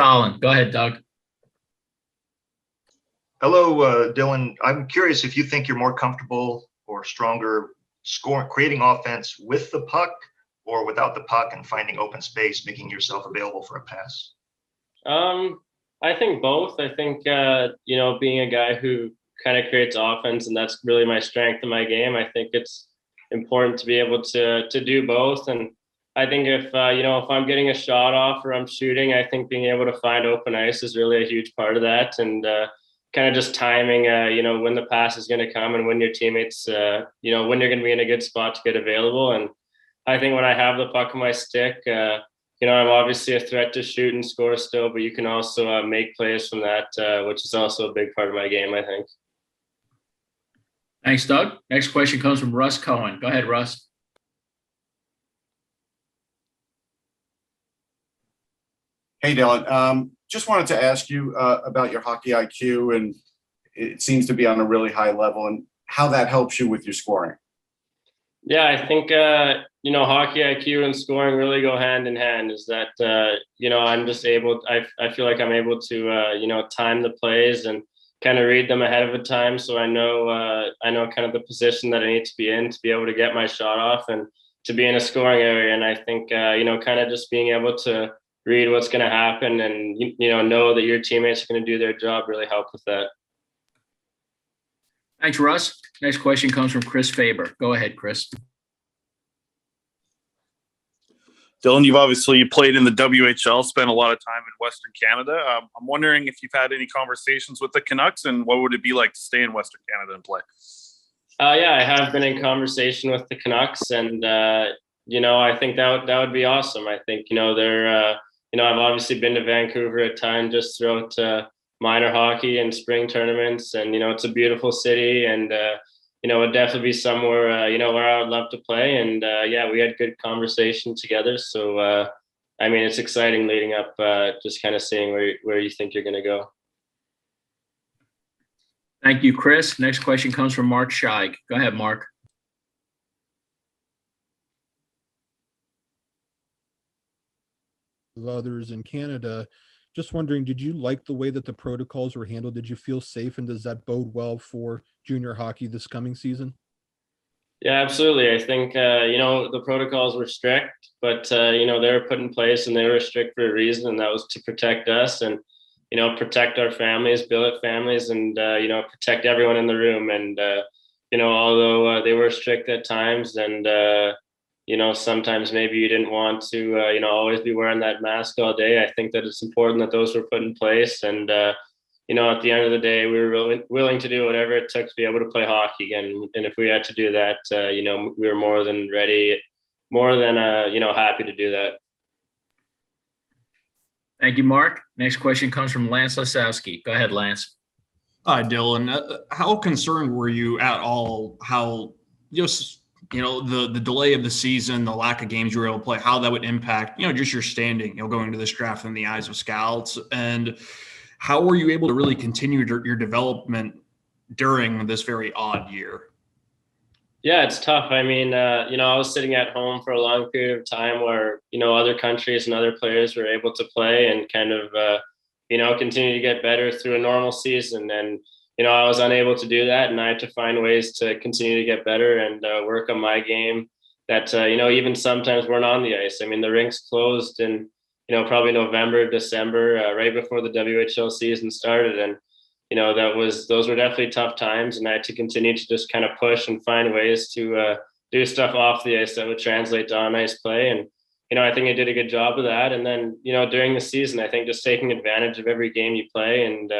Stolhand. Go ahead, Doug. Hello, Dylan. I'm curious if you think you're more comfortable or stronger creating offense with the puck or without the puck and finding open space, making yourself available for a pass. I think both. I think being a guy who kind of creates offense, and that's really my strength in my game. I think it's important to be able to do both. And I think if I'm getting a shot off or I'm shooting, I think being able to find open ice is really a huge part of that. And kind of just timing, when the pass is going to come and when your teammates, when you're going to be in a good spot to get available. And I think when I have the puck on my stick, I'm obviously a threat to shoot and score still, but you can also make plays from that, which is also a big part of my game, I think. Thanks, Doug. Next question comes from Russ Cohen. Go ahead, Russ. Hey, Dylan. Just wanted to ask you about your hockey IQ, and it seems to be on a really high level, and how that helps you with your scoring. Yeah, I think, hockey IQ and scoring really go hand in hand. Is that, I'm just I feel like I'm able to, time the plays and kind of read them ahead of a time. So I know kind of the position that I need to be in to be able to get my shot off and to be in a scoring area. And I think, kind of just being able to read what's going to happen and, know that your teammates are going to do their job really help with that. Thanks, Russ. Next question comes from Chris Faber. Go ahead, Chris. Dylan, you played in the WHL, spent a lot of time in Western Canada. I'm wondering if you've had any conversations with the Canucks, and what would it be like to stay in Western Canada and play? Yeah, I have been in conversation with the Canucks, and I think that would be awesome. I think they're I've obviously been to Vancouver a ton just throughout minor hockey and spring tournaments, and it's a beautiful city, and it'd definitely be somewhere where I would love to play. And we had good conversation together. So it's exciting leading up, just kind of seeing where you think you're going to go. Thank you, Chris. Next question comes from Mark Scheig. Go ahead, Mark. Of others in Canada. Just wondering, did you like the way that the protocols were handled? Did you feel safe, and does that bode well for junior hockey this coming season? Yeah, absolutely. I think, the protocols were strict, but, they were put in place and they were strict for a reason, and that was to protect us and, protect our families, billet families, and, protect everyone in the room. And, although they were strict at times and, sometimes maybe you didn't want to, always be wearing that mask all day. I think that it's important that those were put in place. And, at the end of the day, we were really willing to do whatever it took to be able to play hockey again. And if we had to do that, we were more than ready, more than, happy to do that. Thank you, Mark. Next question comes from Lance Lysowski. Go ahead, Lance. Hi, Dylan. How concerned were you at all how the delay of the season, the lack of games you were able to play, how that would impact, just your standing, going into this draft in the eyes of scouts? And how were you able to really continue your development during this very odd year? Yeah, it's tough. I was sitting at home for a long period of time where, other countries and other players were able to play and kind of, continue to get better through a normal season. And, I was unable to do that, and I had to find ways to continue to get better and work on my game that, even sometimes weren't on the ice. The rinks closed in, probably November, December, right before the WHL season started. And, those were definitely tough times, and I had to continue to just kind of push and find ways to do stuff off the ice that would translate to on ice play. And, I think I did a good job of that. And then, during the season, I think just taking advantage of every game you play and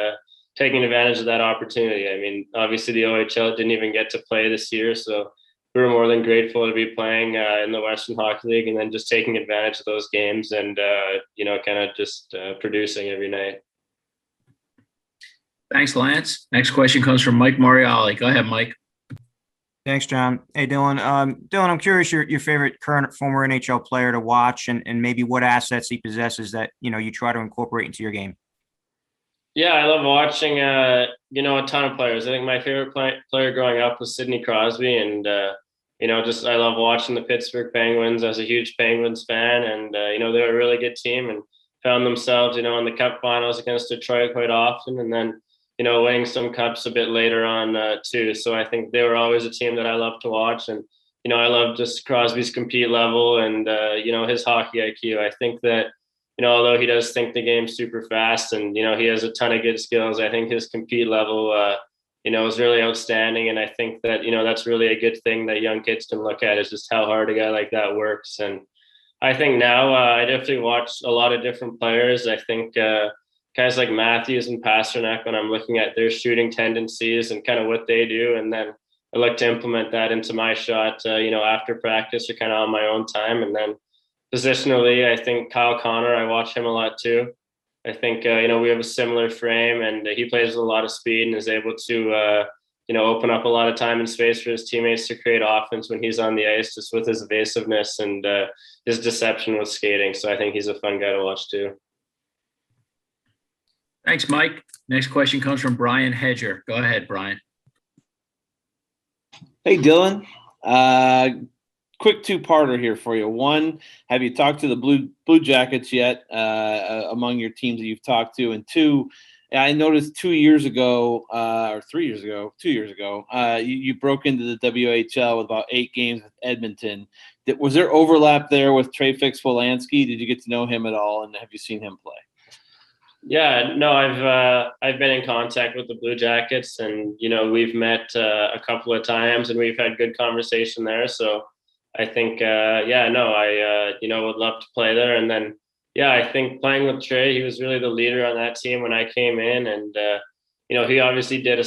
taking advantage of that opportunity. Obviously the OHL didn't even get to play this year, so we were more than grateful to be playing in the Western Hockey League, and then just taking advantage of those games and, kind of just producing every night. Thanks, Lance. Next question comes from Mike Mariali. Go ahead, Mike. Thanks, John. Hey, Dylan. Dylan, I'm curious your favorite current former NHL player to watch, and maybe what assets he possesses that, you try to incorporate into your game. Yeah, I love watching, a ton of players. I think my favorite player growing up was Sidney Crosby. And, I love watching the Pittsburgh Penguins. I was a huge Penguins fan, and, they were a really good team. And found themselves, in the cup finals against Detroit quite often, and then, winning some cups a bit later on too. So I think they were always a team that I loved to watch. And, I love just Crosby's compete level and, his hockey IQ. I think that, although he does think the game super fast and, he has a ton of good skills, I think his compete level, is really outstanding. And I think that, that's really a good thing that young kids can look at, is just how hard a guy like that works. And I think now I definitely watch a lot of different players. I think guys like Matthews and Pasternak, when I'm looking at their shooting tendencies and kind of what they do, and then I like to implement that into my shot, after practice or kind of on my own time. And then positionally, I think Kyle Connor, I watch him a lot too. I think, we have a similar frame, and he plays with a lot of speed and is able to, open up a lot of time and space for his teammates to create offense when he's on the ice, just with his evasiveness and his deception with skating. So I think he's a fun guy to watch too. Thanks, Mike. Next question comes from Brian Hedger. Go ahead, Brian. Hey, Dylan. Quick two-parter here for you. One, have you talked to the Blue Jackets yet among your teams that you've talked to? And two, I noticed 2 years ago, or 3 years ago, 2 years ago, you broke into the WHL with about 8 games with Edmonton. Was there overlap there with Trey Fix-Wolansky? Did you get to know him at all, and have you seen him play? Yeah, no, I've been in contact with the Blue Jackets, and we've met a couple of times, and we've had good conversation there. So I think, I would love to play there. And then, I think playing with Trey, he was really the leader on that team when I came in, and he obviously did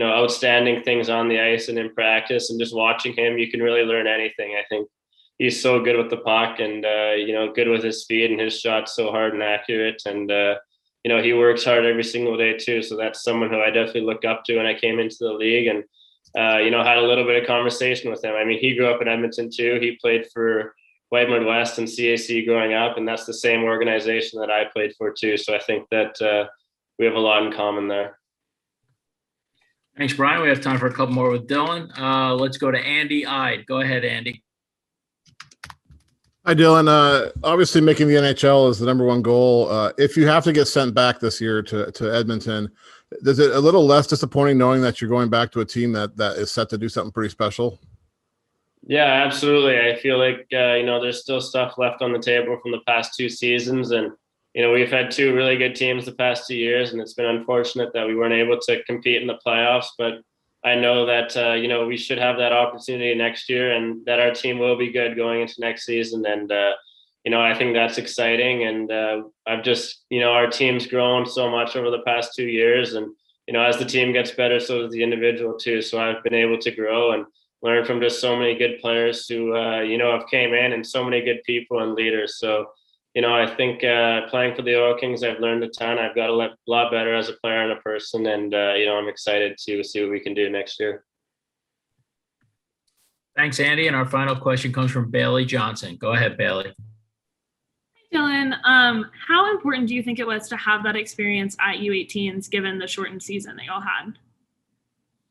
outstanding things on the ice and in practice. And just watching him, you can really learn anything. I think he's so good with the puck, and good with his speed, and his shot's so hard and accurate. And he works hard every single day too. So that's someone who I definitely look up to when I came into the league, and had a little bit of conversation with him. I mean, he grew up in Edmonton too. He played for Whitewood West and CAC growing up, and that's the same organization that I played for too. So I think that we have a lot in common there. Thanks, Brian. We have time for a couple more with Dylan. Let's go to Andy Eide. Go ahead, Andy. Hi, Dylan. Obviously, making the NHL is the number one goal. If you have to get sent back this year to Edmonton, is it a little less disappointing knowing that you're going back to a team that is set to do something pretty special? Yeah, absolutely. I feel like, there's still stuff left on the table from the past 2 seasons. And, we've had 2 really good teams the past 2 years, and it's been unfortunate that we weren't able to compete in the playoffs. But I know that, we should have that opportunity next year, and that our team will be good going into next season. And, I think that's exciting. And I've just, our team's grown so much over the past 2 years. And, as the team gets better, so does the individual too. So I've been able to grow and learn from just so many good players who, have came in, and so many good people and leaders. So, I think playing for the Oil Kings, I've learned a ton. I've got a lot better as a player and a person. And, I'm excited to see what we can do next year. Thanks, Andy. And our final question comes from Bailey Johnson. Go ahead, Bailey. Hey, Dylan. How important do you think it was to have that experience at U18s, given the shortened season that y'all had?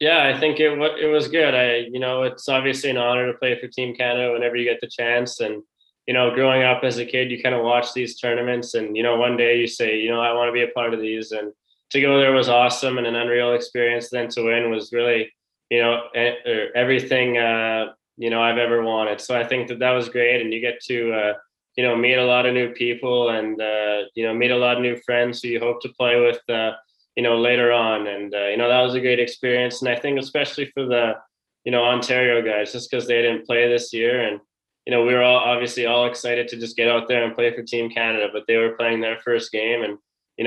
Yeah, I think it was good. It's obviously an honor to play for Team Canada whenever you get the chance. And, growing up as a kid, you kind of watch these tournaments, and, one day you say, I want to be a part of these. And to go there was awesome and an unreal experience. Then to win was really, everything, I've ever wanted. So I think that was great. And you get to, meet a lot of new people, and, meet a lot of new friends who you hope to play with, later on. And, that was a great experience. And I think especially for the, Ontario guys, just because they didn't play this year. And, we were all excited to just get out there and play for Team Canada, but they were playing their first game and,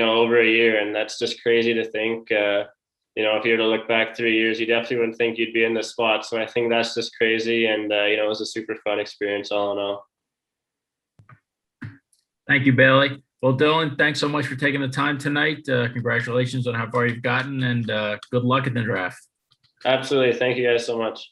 over a year. And that's just crazy to think, if you were to look back 3 years, you definitely wouldn't think you'd be in this spot. So I think that's just crazy. And, it was a super fun experience all in all. Thank you, Bailey. Well, Dylan, thanks so much for taking the time tonight. Congratulations on how far you've gotten, and good luck in the draft. Absolutely. Thank you guys so much.